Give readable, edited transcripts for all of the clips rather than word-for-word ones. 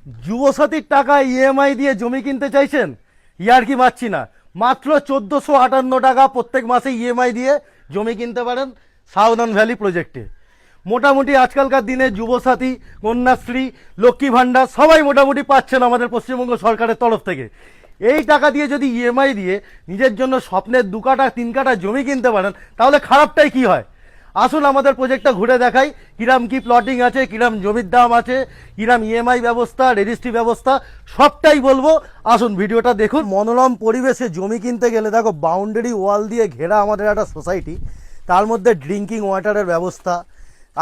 যুবসাথীর টাকা ইএমআই দিয়ে জমি কিনতে চাইছেন? ইয়ার কি মারছি না, মাত্র 1458 টাকা প্রত্যেক মাসে ইএমআই দিয়ে জমি কিনতে পারেন সাউদার্ন ভ্যালি প্রজেক্টে। মোটামুটি আজকালকার দিনে যুবসাথী, কন্যাশ্রী, লক্ষ্মী ভাণ্ডার সবাই মোটামুটি পাচ্ছেন আমাদের পশ্চিমবঙ্গ সরকারের তরফ থেকে। এই টাকা দিয়ে যদি ইএমআই দিয়ে নিজের জন্য স্বপ্নের 2 কাঠা 3 কাঠা জমি কিনতে পারেন, তাহলে খারাপটাই কি হয়? আসুন আমাদের প্রজেক্টটা ঘুরে দেখাই, কিরাম কি প্লটিং আছে, কিরাম জমির দাম আছে, কিরাম ইএমআই ব্যবস্থা, রেজিস্ট্রি ব্যবস্থা, সবটাই বলবো। আসুন ভিডিওটা দেখুন। মনোরম পরিবেশে জমি কিনতে গেলে দেখো বাউন্ডারি ওয়াল দিয়ে ঘেরা আমাদের একটা সোসাইটি, তার মধ্যে ড্রিঙ্কিং ওয়াটারের ব্যবস্থা,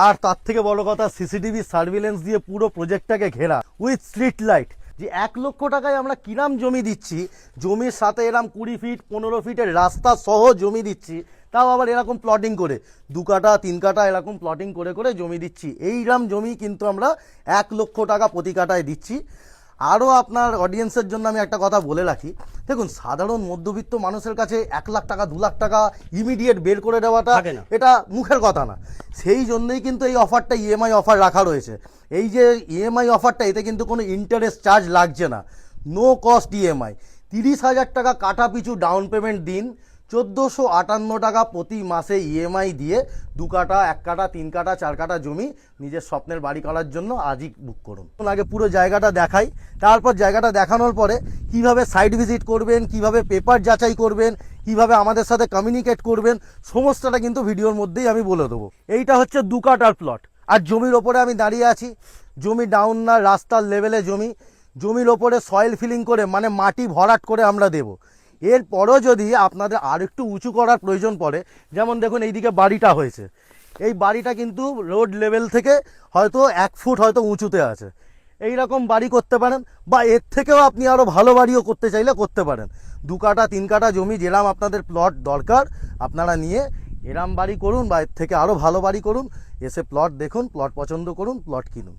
আর তার থেকে বড় কথা সিসিটিভি সার্ভিলেন্স দিয়ে পুরো প্রজেক্টটাকে ঘেরা উইথ স্ট্রিট লাইট। যে 1 লক্ষ টাকায় আমরা কিরাম জমি দিচ্ছি, জমির সাথে এরকম 20 ফিট 15 ফিটের রাস্তা সহ জমি দিচ্ছি, তাও আবার এরকম প্লটিং করে 2 কাঠা 3 কাঠা এরকম প্লটিং করে করে জমি দিচ্ছি। এইরকম জমি কিন্তু আমরা 1 লক্ষ টাকা প্রতি কাঠায় দিচ্ছি। আরও আপনার অডিয়েন্সের জন্য আমি একটা কথা বলে রাখি, দেখুন সাধারণ মধ্যবিত্ত মানুষের কাছে 1 লাখ টাকা 2 লাখ টাকা ইমিডিয়েট বের করে দেওয়াটা এটা মুখের কথা না। সেই জন্যই কিন্তু এই অফারটা ইএমআই অফার রাখা রয়েছে। এই যে ইএমআই অফারটা, এতে কিন্তু কোনো ইন্টারেস্ট চার্জ লাগছে না, নো কস্ট ইএমআই। 30,000 টাকা কাঠা পিছু ডাউন পেমেন্ট দিন, 1458 টাকা প্রতি মাসে ইএমআই দিয়ে 2 কাঠা 1 কাঠা 3 কাঠা 4 কাঠা জমি নিজের স্বপ্নের বাড়ি করার জন্য আজই বুক করুন। আগে পুরো জায়গাটা দেখাই, তারপর জায়গাটা দেখানোর পরে কিভাবে সাইট ভিজিট করবেন, কিভাবে পেপার যাচাই করবেন, কিভাবে আমাদের সাথে কমিউনিকেট করবেন, সমস্তটা কিন্তু ভিডিওর মধ্যেই আমি বলে দেবো। এইটা হচ্ছে 2 কাঠার প্লট, আর জমির ওপরে আমি দাঁড়িয়ে আছি। জমি ডাউন না, রাস্তার লেভেলে জমি। জমির ওপরে সয়েল ফিলিং করে মানে মাটি ভরাট করে আমরা দেবো। এরপরও যদি আপনাদের আর একটু উঁচু করার প্রয়োজন পড়ে, যেমন দেখুন এইদিকে বাড়িটা হয়েছে, এই বাড়িটা কিন্তু রোড লেভেল থেকে হয়তো 1 ফুট হয়তো উঁচুতে আছে, এই রকম বাড়ি করতে পারেন, বা এর থেকেও আপনি আরও ভালো বাড়িও করতে চাইলে করতে পারেন। 2 কাঠা 3 কাঠা জমি যেরাম আপনাদের প্লট দরকার আপনারা নিয়ে এরাম বাড়ি করুন, বা এর থেকে আরও ভালো বাড়ি করুন। এসে প্লট দেখুন, প্লট পছন্দ করুন, প্লট কিনুন।